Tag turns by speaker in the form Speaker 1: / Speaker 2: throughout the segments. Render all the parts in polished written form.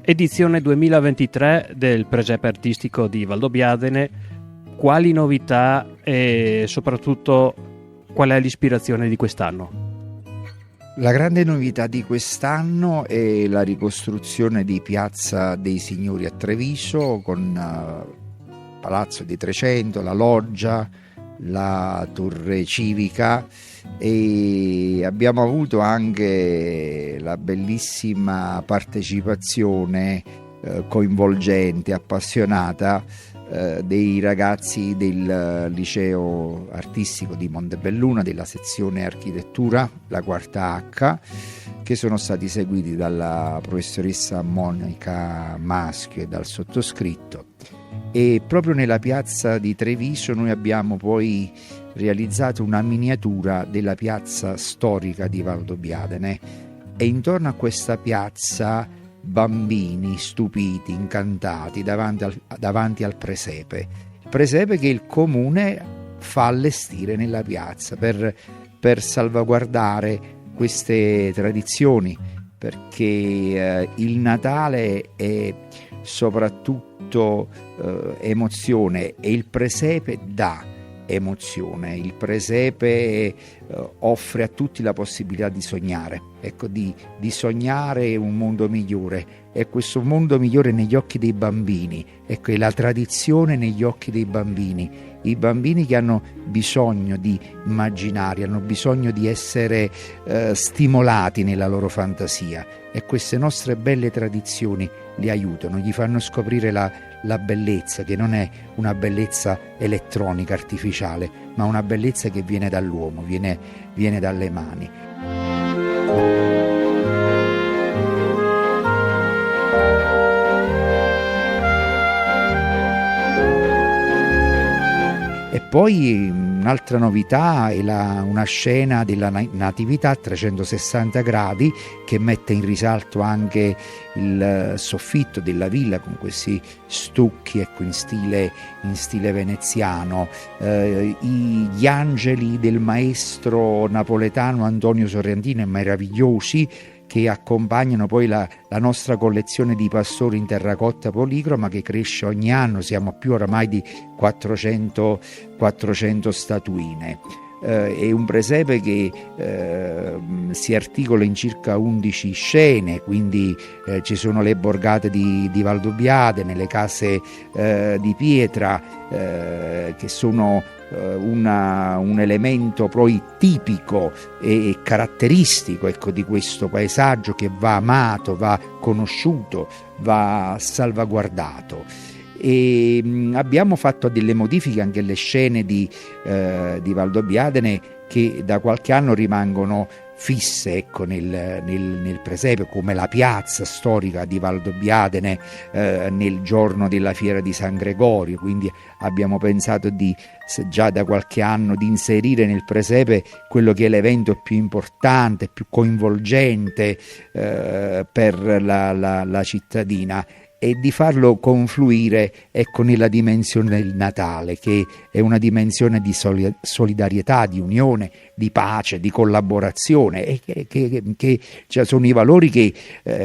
Speaker 1: Edizione 2023 del Presepe Artistico di Valdobbiadene. Quali novità e soprattutto qual è l'ispirazione di quest'anno?
Speaker 2: La grande novità di quest'anno è la ricostruzione di Piazza dei Signori a Treviso con Palazzo di Trecento, la loggia, la torre civica, e abbiamo avuto anche la bellissima partecipazione coinvolgente, appassionata dei ragazzi del liceo artistico di Montebelluna, della sezione architettura, la quarta H, che sono stati seguiti dalla professoressa Monica Maschio e dal sottoscritto. E proprio nella piazza di Treviso noi abbiamo poi realizzato una miniatura della piazza storica di Valdobbiadene, e intorno a questa piazza bambini stupiti, incantati davanti al presepe che il comune fa allestire nella piazza per salvaguardare queste tradizioni, perché il Natale è soprattutto emozione, e il presepe dà emozione. Il presepe offre a tutti la possibilità di sognare, ecco, di sognare un mondo migliore, e questo mondo migliore negli occhi dei bambini, ecco, è la tradizione negli occhi dei bambini, i bambini che hanno bisogno di immaginare, hanno bisogno di essere stimolati nella loro fantasia, e queste nostre belle tradizioni li aiutano, gli fanno scoprire la bellezza, che non è una bellezza elettronica, artificiale, ma una bellezza che viene dall'uomo, viene dalle mani. E poi un'altra novità è una scena della Natività a 360 gradi che mette in risalto anche il soffitto della villa con questi stucchi, ecco, in stile veneziano, gli angeli del maestro napoletano Antonio Sorrentino, meravigliosi, che accompagnano poi la nostra collezione di pastori in terracotta policroma, che cresce ogni anno. Siamo più oramai di 400 statuine. È un presepe che si articola in circa 11 scene, quindi ci sono le borgate di Valdobbiadene, le case di pietra, che sono un elemento poi tipico e caratteristico, ecco, di questo paesaggio, che va amato, va conosciuto, va salvaguardato. E abbiamo fatto delle modifiche anche alle scene di Valdobbiadene, che da qualche anno rimangono fisse, ecco, nel presepe, come la piazza storica di Valdobbiadene nel giorno della fiera di San Gregorio. Quindi abbiamo pensato già da qualche anno di inserire nel presepe quello che è l'evento più importante, più coinvolgente per la cittadina, e di farlo confluire, ecco, nella dimensione del Natale, che è una dimensione di solidarietà, di unione, di pace, di collaborazione, e che cioè, sono i valori che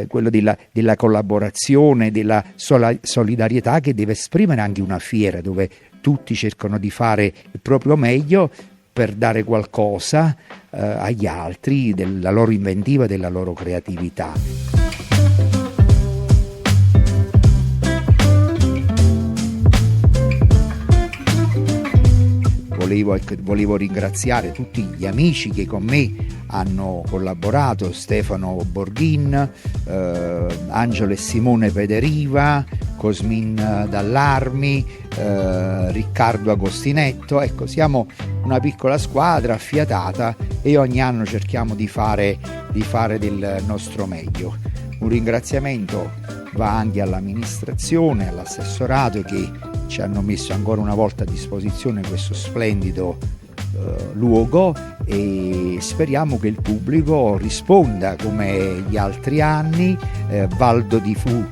Speaker 2: quello della collaborazione, della solidarietà, che deve esprimere anche una fiera dove tutti cercano di fare il proprio meglio per dare qualcosa agli altri della loro inventiva, della loro creatività. Volevo ringraziare tutti gli amici che con me hanno collaborato: Stefano Borghin, Angelo e Simone Pederiva, Cosmin Dallarmi, Riccardo Agostinetto. Ecco, siamo una piccola squadra affiatata, e ogni anno cerchiamo di fare del nostro meglio. Un ringraziamento va anche all'amministrazione, all'assessorato, che ci hanno messo ancora una volta a disposizione questo splendido luogo, e speriamo che il pubblico risponda come gli altri anni. Valdo di Fu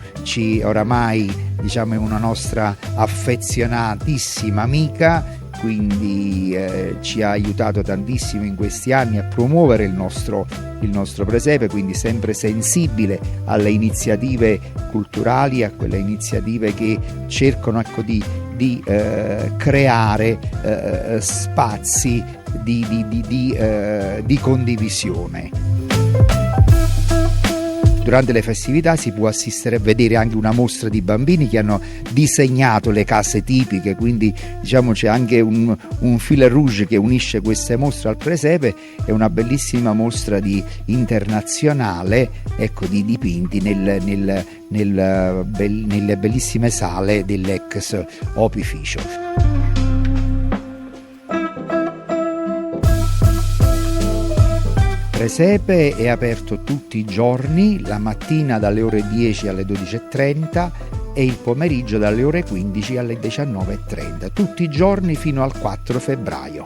Speaker 2: oramai, diciamo, è una nostra affezionatissima amica, quindi ci ha aiutato tantissimo in questi anni a promuovere il nostro presepe, quindi sempre sensibile alle iniziative culturali, a quelle iniziative che cercano di creare spazi di condivisione. Durante le festività si può assistere a vedere anche una mostra di bambini che hanno disegnato le case tipiche, quindi diciamo c'è anche un fil rouge che unisce queste mostre al presepe. È una bellissima mostra internazionale, ecco, di dipinti nelle bellissime sale dell'ex opificio. Il presepe è aperto tutti i giorni, la mattina dalle ore 10 alle 12:30 e il pomeriggio dalle ore 15 alle 19:30, tutti i giorni fino al 4 febbraio.